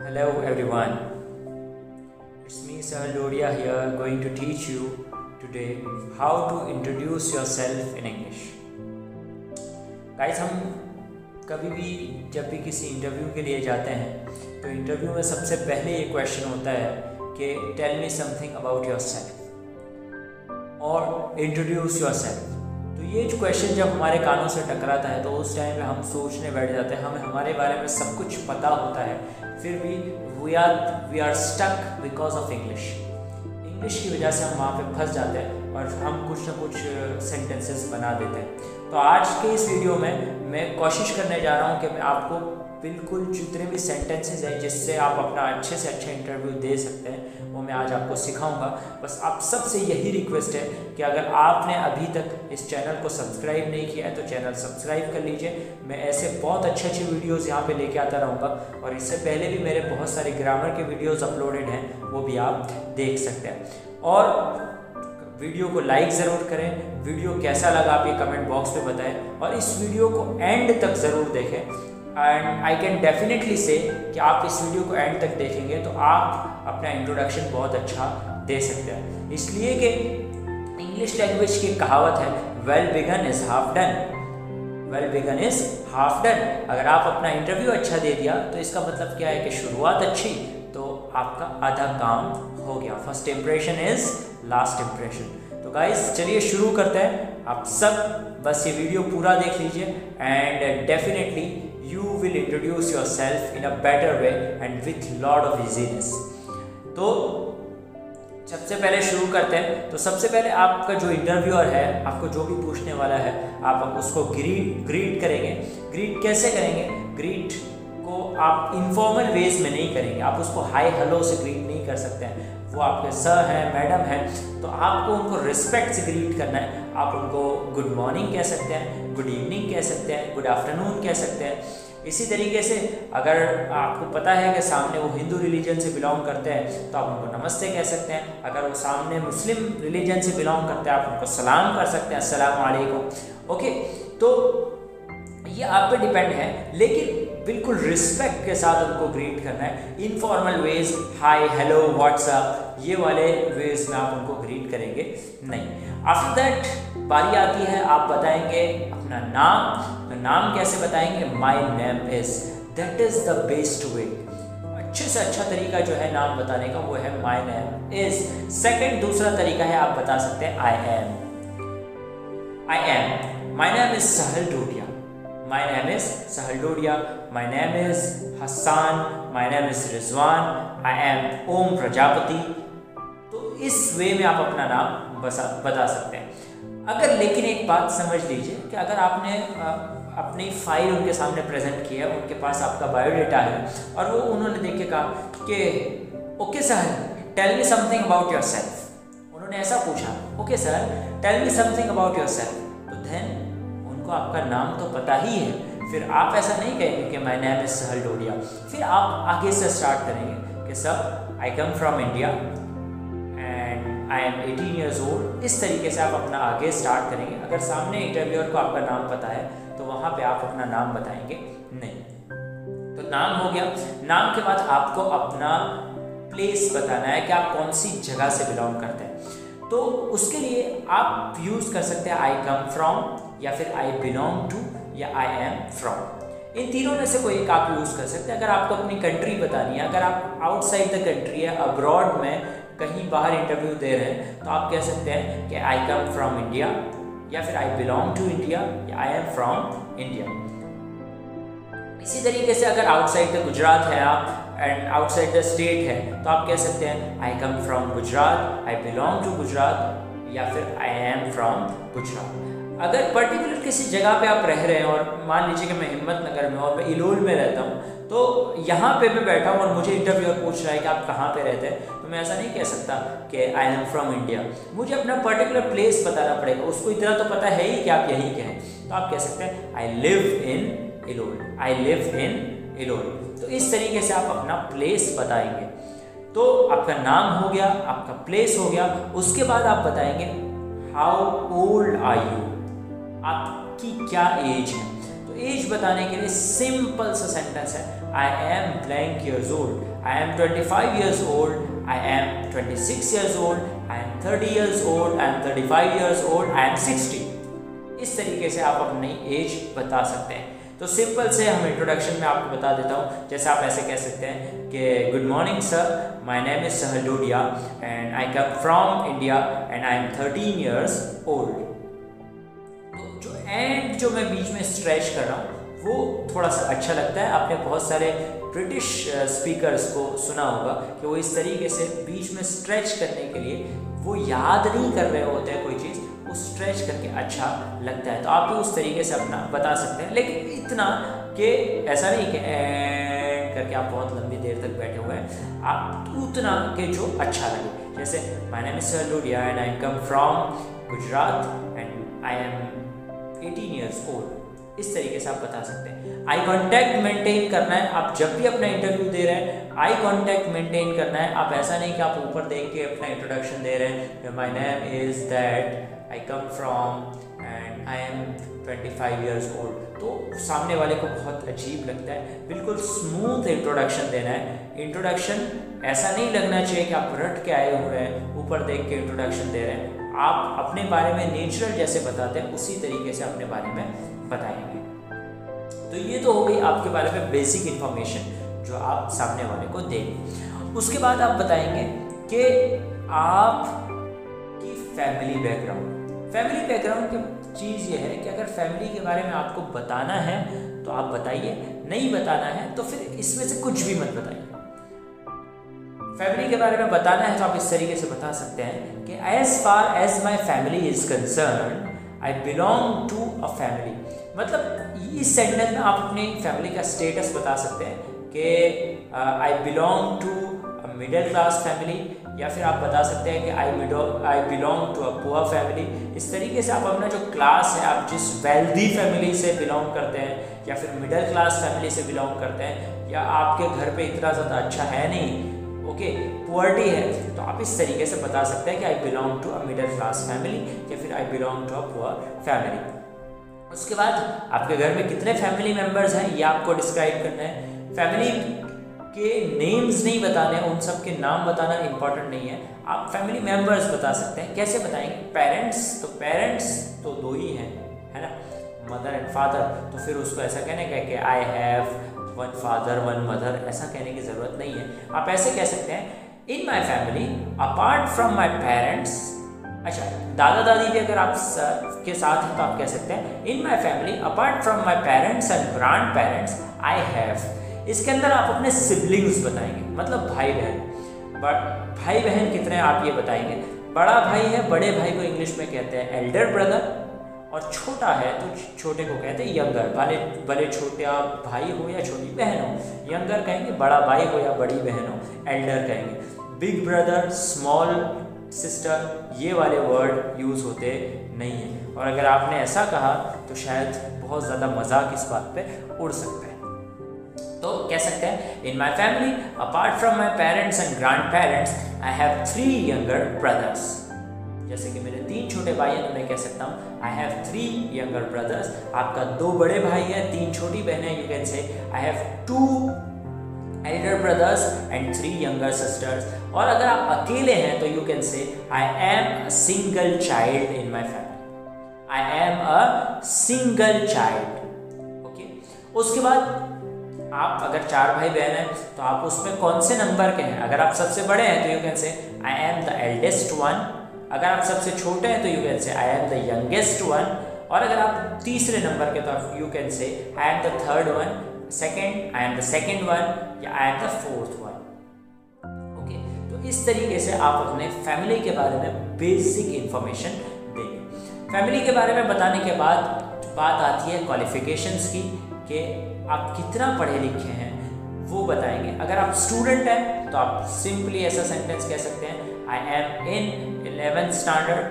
Hello everyone, it's me Sahal Dodia here going to teach you today how to introduce yourself in English. Guys, हम कभी भी जब भी किसी interview के लिए जाते हैं तो इंटरव्यू में सबसे पहले ये क्वेश्चन होता है कि tell me something about yourself और इंट्रोड्यूस योर सेल्फ। तो ये जो क्वेश्चन जब हमारे कानों से टकराता है तो उस टाइम पे हम सोचने बैठ जाते हैं, हमें हमारे बारे में सब कुछ पता होता है, फिर भी we are stuck because of English की वजह से हम वहाँ पे फंस जाते हैं और हम कुछ ना कुछ सेंटेंसेस बना देते हैं। तो आज के इस वीडियो में मैं कोशिश करने जा रहा हूँ कि मैं आपको बिल्कुल जितने भी सेंटेंसेस हैं जिससे आप अपना अच्छे से अच्छा इंटरव्यू दे सकते हैं वो मैं आज आपको सिखाऊंगा। बस आप सबसे यही रिक्वेस्ट है कि अगर आपने अभी तक इस चैनल को सब्सक्राइब नहीं किया है तो चैनल सब्सक्राइब कर लीजिए। मैं ऐसे बहुत अच्छी अच्छी वीडियोस यहाँ पे लेके आता रहूँगा और इससे पहले भी मेरे बहुत सारे ग्रामर के वीडियोस अपलोडेड हैं, वो भी आप देख सकते हैं। और वीडियो को लाइक ज़रूर करें, वीडियो कैसा लगा आप ये कमेंट बॉक्स में बताएं और इस वीडियो को एंड तक ज़रूर देखें। एंड आई कैन डेफिनेटली से कि आप इस वीडियो को एंड तक देखेंगे तो आप अपना इंट्रोडक्शन बहुत अच्छा दे सकते हैं, इसलिए कि इंग्लिश लैंग्वेज की कहावत है well begin is half done, well begin is half done. अगर आप अपना इंटरव्यू अच्छा दे दिया तो इसका मतलब क्या है कि शुरुआत अच्छी तो आपका आधा काम हो गया। First impression is last impression. तो गाइस चलिए शुरू करते हैं। आप सब बस ये वीडियो पूरा देख लीजिए and definitely you will introduce yourself in a better way and with lot of easiness। तो सबसे पहले शुरू करते हैं। तो सबसे पहले आपका जो इंटरव्यूअर है आपको जो भी पूछने वाला है आप उसको ग्रीट करेंगे। ग्रीट कैसे करेंगे? ग्रीट को आप इनफॉर्मल वेज में नहीं करेंगे, आप उसको हाय हेलो से ग्रीट नहीं कर सकते हैं। वो आपके सर हैं, मैडम हैं, तो आपको उनको रिस्पेक्ट से ग्रीट करना है। आप उनको गुड मॉर्निंग कह सकते हैं, गुड इवनिंग कह सकते हैं, गुड आफ्टरनून कह सकते हैं। इसी तरीके से अगर आपको पता है कि सामने वो हिंदू रिलीजन से बिलोंग करते हैं तो आप उनको नमस्ते कह सकते हैं। अगर वो सामने मुस्लिम रिलीजन से बिलोंग करते हैं आप उनको सलाम कर सकते हैं, अस्सलाम वालेकुम। ओके, तो ये आप पे डिपेंड है, लेकिन बिल्कुल रिस्पेक्ट के साथ उनको ग्रीट करना है। Informal ways hi hello what's up ये वाले वेज में आप उनको ग्रीट करेंगे नहीं। आफ्टर दैट बारी आती है आप बताएंगे अपना नाम। तो नाम कैसे बताएंगे? My name is, that is the best way. अच्छे से अच्छा तरीका जो है नाम बताने का वो है माय नेम इज। सेकंड दूसरा तरीका है आप बता सकते हैं I am. My name is Sahal Dodiya, my name is Sahal Dodia, my name is Hassan, my name is Rizwan, I am Om Prajapati। तो इस वे में आप अपना नाम बता सकते हैं। अगर लेकिन एक बात समझ लीजिए कि अगर आपने अपनी फाइल उनके सामने प्रेजेंट की है, उनके पास आपका बायोडेटा है और वो उन्होंने देख के कहा कि okay sir tell me something about yourself, उन्होंने ऐसा पूछा okay sir tell me something about yourself, तो देन उनको आपका नाम तो पता ही है। फिर आप ऐसा नहीं कहेंगे कि my name is Sahal Dodiya, फिर आप आगे से स्टार्ट करेंगे कि sir I come from India and I am 18 years old. इस तरीके से आप अपना आगे स्टार्ट करेंगे। अगर सामने इंटरव्यूअर को आपका नाम पता है तो वहाँ पे आप अपना नाम बताएंगे नहीं। तो नाम हो गया। नाम के बाद आपको अपना प्लेस बताना है कि आप कौन सी जगह से बिलोंग करते हैं। तो उसके लिए आप यूज़ कर सकते हैं आई कम फ्रॉम या फिर आई बिलोंग टू या आई एम फ्रॉम। इन तीनों में से कोई एक आप यूज़ कर सकते हैं। अगर आपको अपनी कंट्री बतानी है, अगर आप आउटसाइड द कंट्री है, अब्रॉड में कहीं बाहर इंटरव्यू दे रहे हैं, तो आप कह सकते हैं कि आई कम फ्रॉम इंडिया या फिर आई बिलोंग टू इंडिया या आई एम फ्रॉम इंडिया। इसी तरीके से अगर आउटसाइड द गुजरात है आप एंड आउटसाइड द स्टेट है तो आप कह सकते हैं I come from Gujarat, I belong to Gujarat या फिर आई एम फ्रॉम गुजरात। अगर पर्टिकुलर किसी जगह पे आप रह रहे हैं और मान लीजिए कि मैं हिम्मतनगर में और मैं इलोल में रहता हूँ, तो यहाँ पे मैं बैठा हूँ और मुझे इंटरव्यूअर पूछ रहा है कि आप कहाँ पे रहते हैं, तो मैं ऐसा नहीं कह सकता कि आई एम फ्रॉम इंडिया। मुझे अपना पर्टिकुलर प्लेस बताना पड़ेगा। उसको इतना तो पता है ही कि आप यहीं के हैं, तो आप कह सकते हैं I live in इलोल, I live in इलोल। तो इस तरीके से आप अपना प्लेस बताएंगे। तो आपका नाम हो गया, आपका प्लेस हो गया। उसके बाद आप बताएंगे हाउ ओल्ड आर यू, आपकी क्या एज है। तो एज बताने के लिए सिंपल सा सेंटेंस है I am blank years old, I am 25 years old, I am 26 years old, I am 30 years old, I am 35 years old, I am 60। इस तरीके से आप अपनी एज बता सकते हैं। तो सिंपल से हम इंट्रोडक्शन में आपको बता देता हूँ। जैसे आप ऐसे कह सकते हैं कि good morning sir, my name is Sahal Dodiya and I come from India and I am 13 years old। तो जो एंड जो मैं बीच में स्ट्रेच कर रहा हूँ वो थोड़ा सा अच्छा लगता है। आपने बहुत सारे ब्रिटिश स्पीकर्स को सुना होगा कि वो इस तरीके से बीच में स्ट्रेच करने के लिए वो याद नहीं कर रहे होते हैं कोई चीज़, वो स्ट्रेच करके अच्छा लगता है। तो आप भी उस तरीके से अपना बता सकते हैं, लेकिन इतना कि ऐसा नहीं कि एंड करके आप बहुत लंबी देर तक बैठे हुए हैं, आप उतना कि जो अच्छा लगे। जैसे my name is Sahal Dodiya and I come from Gujarat and I am 18 years old। इस तरीके से आप बता सकते हैं। आई कांटेक्ट मेंटेन करना है, आप जब भी अपना इंटरव्यू दे रहे हैं आई कांटेक्ट मेंटेन करना है। आप ऐसा नहीं कि आप ऊपर देख के अपना इंट्रोडक्शन दे रहे हैं, my name is that, I come from and I M 25 years old। तो सामने वाले को बहुत अजीब लगता है। बिल्कुल स्मूथ इंट्रोडक्शन देना है। इंट्रोडक्शन ऐसा नहीं लगना चाहिए कि आप रट के आए हुए हैं, ऊपर देख के इंट्रोडक्शन दे रहे हैं। आप अपने बारे में नेचुरल जैसे बताते हैं उसी तरीके से अपने बारे में बताएंगे। तो ये तो हो गई आपके बारे में बेसिक इंफॉर्मेशन जो आप सामने वाले को देंगे। उसके बाद आप बताएंगे कि आपकी फैमिली बैकग्राउंड की चीज़ ये है कि अगर फैमिली के बारे में आपको बताना है तो आप बताइए, नहीं बताना है तो फिर इसमें से कुछ भी मत बताइए। फैमिली के बारे में बताना है तो आप इस तरीके से बता सकते हैं कि as far as my family is concern I belong to a family. मतलब इस सेंटेंस में आप अपनी फैमिली का स्टेटस बता सकते हैं कि I belong to a middle class family, या फिर आप बता सकते हैं कि I belong to a poor family. इस तरीके से आप अपना जो क्लास है, आप जिस वेल्दी फैमिली से बिलोंग करते हैं या फिर मिडिल क्लास फैमिली से बिलोंग करते हैं, या आपके घर पे इतना ज़्यादा अच्छा है नहीं, ओके, पुअर्टी है, तो आप इस तरीके से बता सकते हैं कि I belong to a middle class family या फिर I belong to a poor family. उसके बाद आपके घर में कितने फैमिली मेम्बर्स हैं ये आपको डिस्क्राइब करना है। फैमिली के नेम्स नहीं बताने, उन सब के नाम बताना इंपॉर्टेंट नहीं है। आप फैमिली मेम्बर्स बता सकते हैं। कैसे बताएंगे? पेरेंट्स तो दो ही हैं, है ना, मदर एंड फादर। तो फिर उसको ऐसा कहने का कि I have one father one mother, ऐसा कहने की ज़रूरत नहीं है। आप ऐसे कह सकते हैं in my family apart from my parents. अच्छा, दादा दादी भी अगर आप के साथ हैं तो आप कह सकते हैं in my family apart from my parents and grandparents I have. इसके अंदर आप अपने सिबलिंग्स बताएंगे, मतलब भाई बहन। भाई बहन कितने आप ये बताएंगे। बड़ा भाई है, बड़े भाई को इंग्लिश में कहते हैं एल्डर ब्रदर, और छोटा है तो छोटे को कहते हैं यंगर। भले छोटा भाई हो या छोटी बहन हो, यंगर कहेंगे, बड़ा भाई हो या बड़ी बहन हो एल्डर कहेंगे। बिग ब्रदर, स्मॉल सिस्टर, ये वाले वर्ड यूज़ होते नहीं हैं। और अगर आपने ऐसा कहा तो शायद बहुत ज़्यादा मजाक इस बात पे उड़ सकता है। तो कह सकते हैं in my family apart from my parents and grandparents I have 3 younger brothers। जैसे कि मेरे 3 छोटे भाई हैं तो मैं कह सकता हूँ आई हैव 3 younger brothers। आपका 2 बड़े भाई हैं, 3 छोटी बहनें, you can say I have 2 elder brothers and 3 younger sisters। और अगर आप अकेले हैं तो you can say I am a single child in my family. I am a single child. Okay, उसके बाद आप अगर 4 भाई बहन हैं तो आप उसमें कौन से नंबर के हैं। अगर आप सबसे बड़े हैं तो you can say I am the eldest one. अगर आप सबसे छोटे हैं तो you can say I am the youngest one. और अगर आप तीसरे नंबर के तो you can say I am the third one, second, I am the second one, या I am the fourth one. Okay, तो इस तरीके से आप अपने फैमिली के बारे में बेसिक इंफॉर्मेशन देंगे। फैमिली के बारे में बताने के बाद बात आती है क्वालिफिकेशंस की, कि आप कितना पढ़े लिखे हैं वो बताएंगे। अगर आप स्टूडेंट हैं तो आप सिंपली ऐसा सेंटेंस कह सकते हैं I am in 11th standard,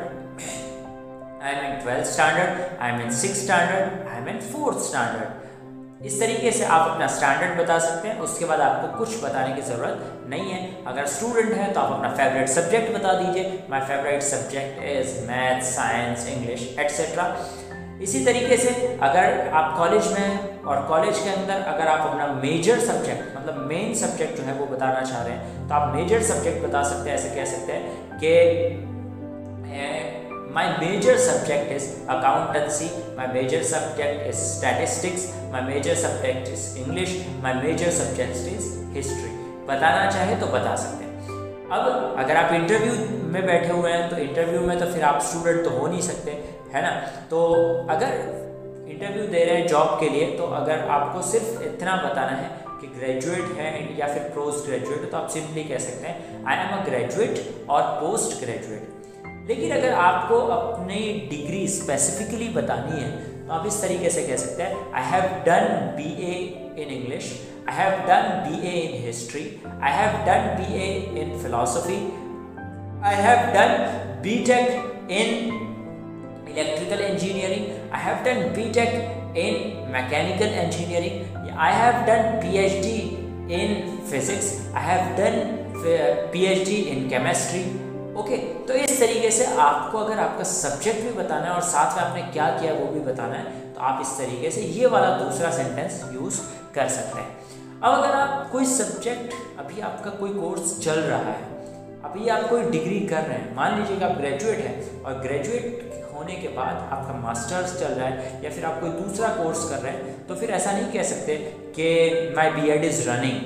I am in 12th standard, I am in 6th standard, I am in 4th standard। इस तरीके से आप अपना स्टैंडर्ड बता सकते हैं। उसके बाद आपको कुछ बताने की ज़रूरत नहीं है। अगर स्टूडेंट है तो आप अपना फेवरेट सब्जेक्ट बता दीजिए, my favourite subject is math, science, English, etcetera. इसी तरीके से अगर आप कॉलेज में और कॉलेज के अंदर अगर आप अपना मेजर सब्जेक्ट मतलब मेन सब्जेक्ट जो है वो बताना चाह रहे हैं तो आप मेजर सब्जेक्ट बता सकते हैं। ऐसे कह सकते हैं कि my major subject is accountancy, my major subject is statistics, my major subject is English, my major subject is history। बताना चाहे तो बता सकते हैं। अब अगर आप इंटरव्यू में बैठे हुए हैं तो इंटरव्यू में तो फिर आप स्टूडेंट तो हो नहीं सकते, है ना। तो अगर इंटरव्यू दे रहे हैं जॉब के लिए तो अगर आपको सिर्फ इतना बताना है कि ग्रेजुएट है या फिर पोस्ट ग्रेजुएट, तो आप सिंपली कह सकते हैं आई एम अ ग्रेजुएट और पोस्ट ग्रेजुएट। लेकिन अगर आपको अपनी डिग्री स्पेसिफिकली बतानी है तो आप इस तरीके से कह सकते हैं आई have done BA in English, I have done BA in history, I have done BA in philosophy, I have done BTech in electrical engineering, I have done BTech in mechanical engineering, I have done PhD in physics, I have done PhD in chemistry. Okay, तो इस तरीके से आपको अगर आपका subject भी बताना है और साथ में आपने क्या किया वो भी बताना है तो आप इस तरीके से ये वाला दूसरा सेंटेंस यूज़ कर सकते हैं। अब अगर आप कोई सब्जेक्ट, अभी आपका कोई कोर्स चल रहा है, अभी आप कोई डिग्री कर रहे हैं, मान लीजिए कि आप ग्रेजुएट हैं और ग्रेजुएट होने के बाद आपका मास्टर्स चल रहा है या फिर आप कोई दूसरा कोर्स कर रहे हैं, तो फिर ऐसा नहीं कह सकते कि माई BEd इज़ रनिंग,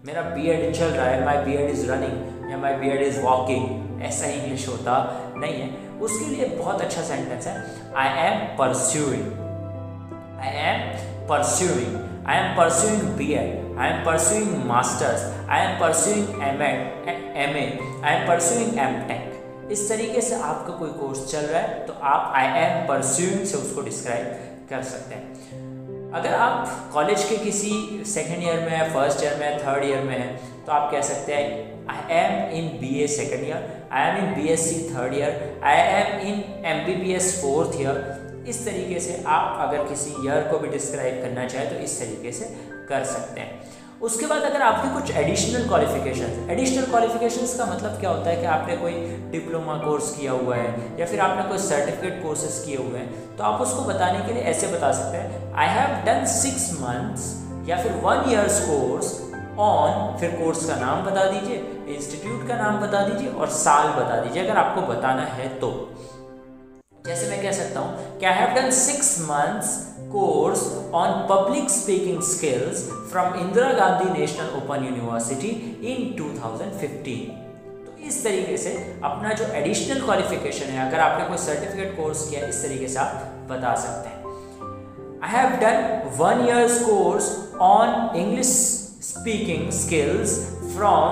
मेरा BEd चल रहा है, माई BEd इज़ रनिंग या माई BEd इज़ वॉकिंग। ऐसा इंग्लिश होता नहीं है। उसके लिए बहुत अच्छा सेंटेंस है I am pursuing, I am pursuing, I am pursuing BEd, I am pursuing masters, I am pursuing MA, I am pursuing MTech। इस तरीके से आपका कोई कोर्स चल रहा है तो आप आई एम परस्यूइंग से उसको डिस्क्राइब कर सकते हैं। अगर आप कॉलेज के किसी सेकेंड ईयर में है, फर्स्ट ईयर में है, थर्ड ईयर में है तो आप कह सकते हैं I am in BA second year, I am in BSc third year, I am in MBBS fourth year. इस तरीके से आप अगर किसी ईयर को भी डिस्क्राइब करना चाहें तो इस तरीके से कर सकते हैं। उसके बाद अगर आपके कुछ एडिशनल क्वालिफिकेशंस का मतलब क्या होता है कि आपने कोई डिप्लोमा कोर्स किया हुआ है या फिर आपने कोई सर्टिफिकेट कोर्सेज किए हुए हैं तो आप उसको बताने के लिए ऐसे बता सकते हैं आई हैव डन 6 months या फिर 1 years कोर्स ऑन, फिर कोर्स का नाम बता दीजिए, इंस्टीट्यूट का नाम बता दीजिए और साल बता दीजिए अगर आपको बताना है तो। जैसे मैं कह सकता हूँ कि I have done 6 months course on public speaking skills from Indira Gandhi national open university in 2015। तो इस तरीके से अपना जो एडिशनल क्वालिफिकेशन है, अगर आपने कोई सर्टिफिकेट कोर्स किया, इस तरीके से आप बता सकते हैं। I have done 1 year's course on English speaking skills from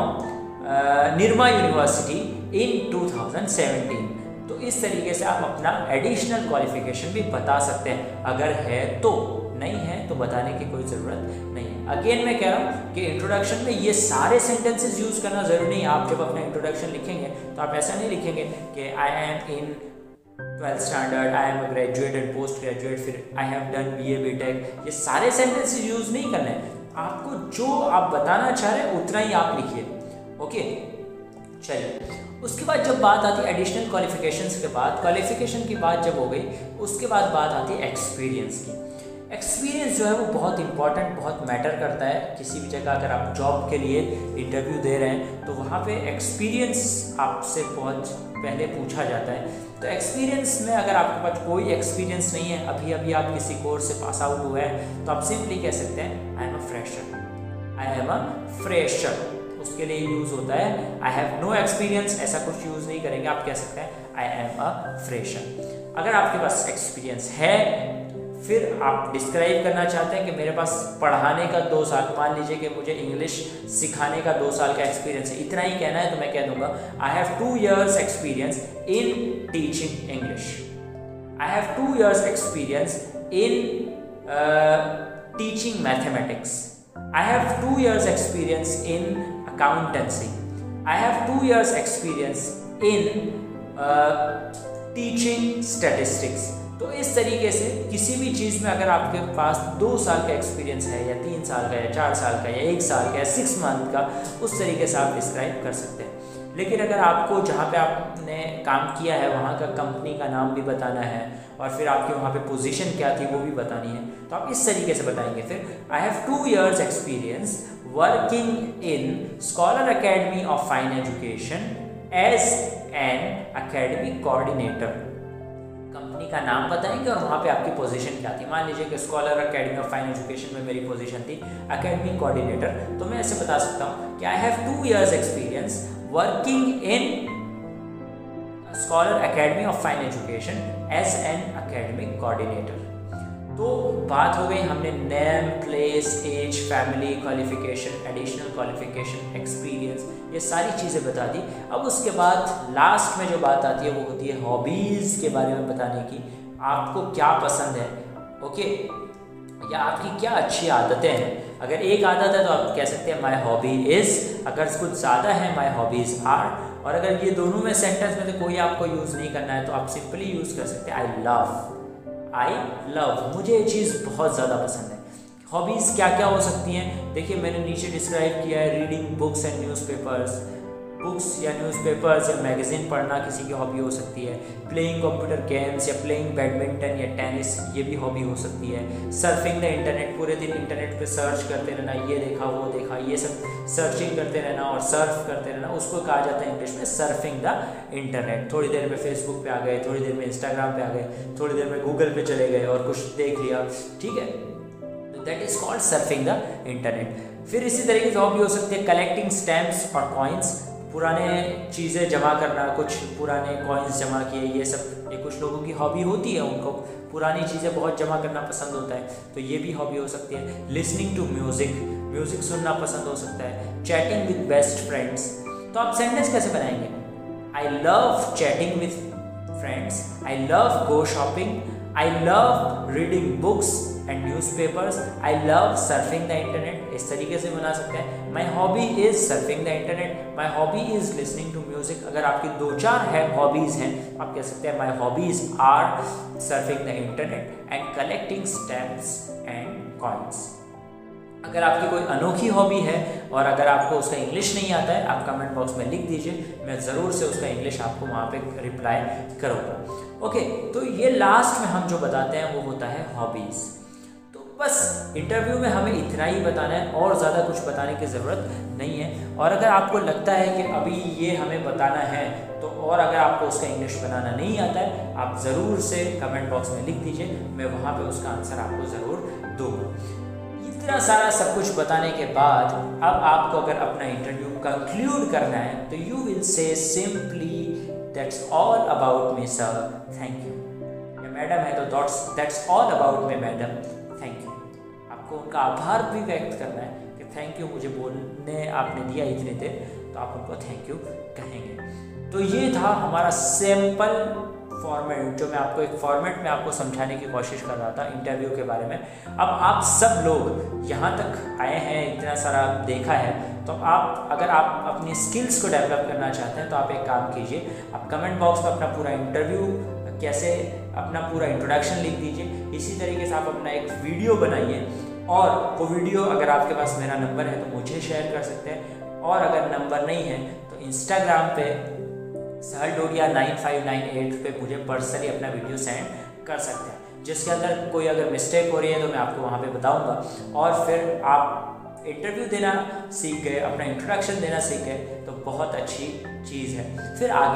Nirma University in 2017। तो इस तरीके से आप अपना एडिशनल क्वालिफिकेशन भी बता सकते हैं, अगर है तो, नहीं है तो बताने की कोई ज़रूरत नहीं है। अगेन मैं कह रहा हूँ कि इंट्रोडक्शन में ये सारे सेंटेंसेस यूज़ करना ज़रूरी नहीं है। आप जब अपना इंट्रोडक्शन लिखेंगे तो आप ऐसा नहीं लिखेंगे कि I am in 12th standard, I am a graduate and post graduate, फिर I have done BA BTech। ये सारे सेंटेंसेस यूज़ नहीं करने हैं। आपको जो आप बताना चाह रहे हैं उतना ही आप लिखिए। ओके, चलिए। उसके बाद जब बात आती है एडिशनल क्वालिफिकेशंस के बाद, क्वालिफिकेशन की बात जब हो गई, उसके बाद बात आती है एक्सपीरियंस की। एक्सपीरियंस जो है वो बहुत इंपॉर्टेंट, बहुत मैटर करता है। किसी भी जगह अगर आप जॉब के लिए इंटरव्यू दे रहे हैं तो वहाँ पे एक्सपीरियंस आपसे बहुत पहले पूछा जाता है। तो एक्सपीरियंस में अगर आपके पास कोई एक्सपीरियंस नहीं है, अभी अभी आप किसी कोर्स से पास आउट हुए हैं, तो आप सिंपली कह सकते हैं I am a fresher, I am a fresher. उसके लिए यूज़ होता है आई हैव नो एक्सपीरियंस, ऐसा कुछ यूज़ नहीं करेंगे, आप कह सकते हैं आई एम अ फ्रेशर। अगर आपके पास एक्सपीरियंस है, फिर आप डिस्क्राइब करना चाहते हैं कि मेरे पास पढ़ाने का 2 साल, मान लीजिए कि मुझे इंग्लिश सिखाने का 2 साल का एक्सपीरियंस है, इतना ही कहना है तो मैं कह दूंगा आई have 2 years experience in teaching English, I have 2 years experience in teaching mathematics, I have 2 years experience in accountancy, I have 2 years experience in teaching statistics। तो इस तरीके से किसी भी चीज़ में अगर आपके पास 2 साल का एक्सपीरियंस है या 3 साल का या 4 साल का या 1 साल का या 6 month का, उस तरीके से आप डिस्क्राइब कर सकते हैं। लेकिन अगर आपको जहाँ पे आपने काम किया है वहाँ का कंपनी का नाम भी बताना है और फिर आपकी वहाँ पे पोजीशन क्या थी वो भी बतानी है, तो आप इस तरीके से बताएंगे। फिर I have 2 years experience working in scholar academy of fine education as an academic coordinator. Company का नाम बताएंगे और वहाँ पे आपकी पोजीशन क्या थी। मान लीजिए कि scholar academy of fine education में मेरी पोजीशन थी एकेडमिक कोऑर्डिनेटर, तो मैं ऐसे बता सकता हूँ कि I have 2 years experience working in scholar academy of fine education as an academic coordinator. तो बात हो गई, हमने name, place, age, family, qualification, additional qualification, experience, ये सारी चीज़ें बता दी। अब उसके बाद लास्ट में जो बात आती है वो होती है हॉबीज़ के बारे में बताने की। आपको क्या पसंद है, ओके, या आपकी क्या अच्छी आदतें हैं। अगर एक आदत है तो आप कह सकते हैं माई हॉबी इज़, अगर कुछ ज़्यादा है माई हॉबीज़ आर, और अगर ये दोनों में सेंटेंस में तो कोई आपको यूज़ नहीं करना है तो आप सिंपली यूज़ कर सकते हैं आई लव, मुझे ये चीज़ बहुत ज़्यादा पसंद है। हॉबीज़ क्या क्या हो सकती हैं, देखिए मैंने नीचे डिस्क्राइब किया है, reading books and newspapers, books या न्यूज़पेपर्स या मैगज़ीन पढ़ना किसी की हॉबी हो सकती है। प्लेइंग कंप्यूटर गेम्स या प्लेइंग बैडमिंटन या टेनिस, ये भी हॉबी हो सकती है। सर्फिंग द इंटरनेट, पूरे दिन इंटरनेट पे सर्च करते रहना, ये देखा वो देखा, ये सब सर्चिंग करते रहना और सर्फ करते रहना, उसको कहा जाता है इंग्लिश में सर्फिंग द इंटरनेट। थोड़ी देर में फेसबुक पे आ गए, थोड़ी देर में इंस्टाग्राम पे आ गए, थोड़ी देर में गूगल पे चले गए और कुछ देख लिया, ठीक है, तो that is called surfing the internet. फिर इसी तरीके से हॉबी हो सकती है कलेक्टिंग स्टैम्प्स और कॉइन्स, पुराने चीज़ें जमा करना, कुछ पुराने कॉइन्स जमा किए, ये सब ये कुछ लोगों की हॉबी होती है, उनको पुरानी चीज़ें बहुत जमा करना पसंद होता है, तो ये भी हॉबी हो सकती है। लिसनिंग टू म्यूज़िक, म्यूज़िक सुनना पसंद हो सकता है। चैटिंग विद बेस्ट फ्रेंड्स, तो आप सेंटेंस कैसे बनाएंगे, I love chatting with friends, I love go shopping, I love reading books and newspapers, I love surfing the internet, इस तरीके से बना सकते हैं। My hobby is surfing the internet, my hobby is listening to music. अगर आपकी 2-4 है hobbies हैं, आप कह सकते हैं my hobbies are surfing the internet and collecting stamps and coins. अगर आपकी कोई अनोखी हॉबी है और अगर आपको उसका इंग्लिश नहीं आता है, आप कमेंट बॉक्स में लिख दीजिए, मैं ज़रूर से उसका इंग्लिश आपको वहाँ पे रिप्लाई करूँगा। ओके, तो ये लास्ट में हम जो बताते हैं वो होता है हॉबीज़। तो बस इंटरव्यू में हमें इतना ही बताना है और ज़्यादा कुछ बताने की ज़रूरत नहीं है। और अगर आपको लगता है कि अभी ये हमें बताना है तो, और अगर आपको उसका इंग्लिश बनाना नहीं आता है, आप ज़रूर से कमेंट बॉक्स में लिख दीजिए, मैं वहाँ पे उसका आंसर आपको ज़रूर दूँगा। इतना सारा सब कुछ बताने के बाद अब आपको अगर अपना इंटरव्यू कंक्लूड करना है तो you will say simply that's all about me sir, thank you. या मैडम है तो that's all about me madam, thank you. आपको उनका आभार भी व्यक्त करना है कि थैंक यू, मुझे बोलने आपने दिया इतनी देर, तो आप उनको थैंक यू कहेंगे। तो ये था हमारा सिंपल फॉर्मेट, जो मैं आपको एक फॉर्मेट में आपको समझाने की कोशिश कर रहा था इंटरव्यू के बारे में। अब आप सब लोग यहाँ तक आए हैं, इतना सारा देखा है, तो आप अगर आप अपनी स्किल्स को डेवलप करना चाहते हैं तो आप एक काम कीजिए, आप कमेंट बॉक्स में अपना पूरा इंटरव्यू कैसे, अपना पूरा इंट्रोडक्शन लिख दीजिए। इसी तरीके से आप अपना एक वीडियो बनाइए और वो वीडियो अगर आपके पास मेरा नंबर है तो मुझे शेयर कर सकते हैं, और अगर नंबर नहीं है तो इंस्टाग्राम पे सहल डोडिया 9598 पे मुझे पर्सनली अपना वीडियो सेंड कर सकते हैं, जिसके अंदर कोई अगर मिस्टेक हो रही है तो मैं आपको वहाँ पे बताऊँगा। और फिर आप इंटरव्यू देना सीख गए, अपना इंट्रोडक्शन देना सीख गए, तो बहुत अच्छी चीज़ है। फिर आगे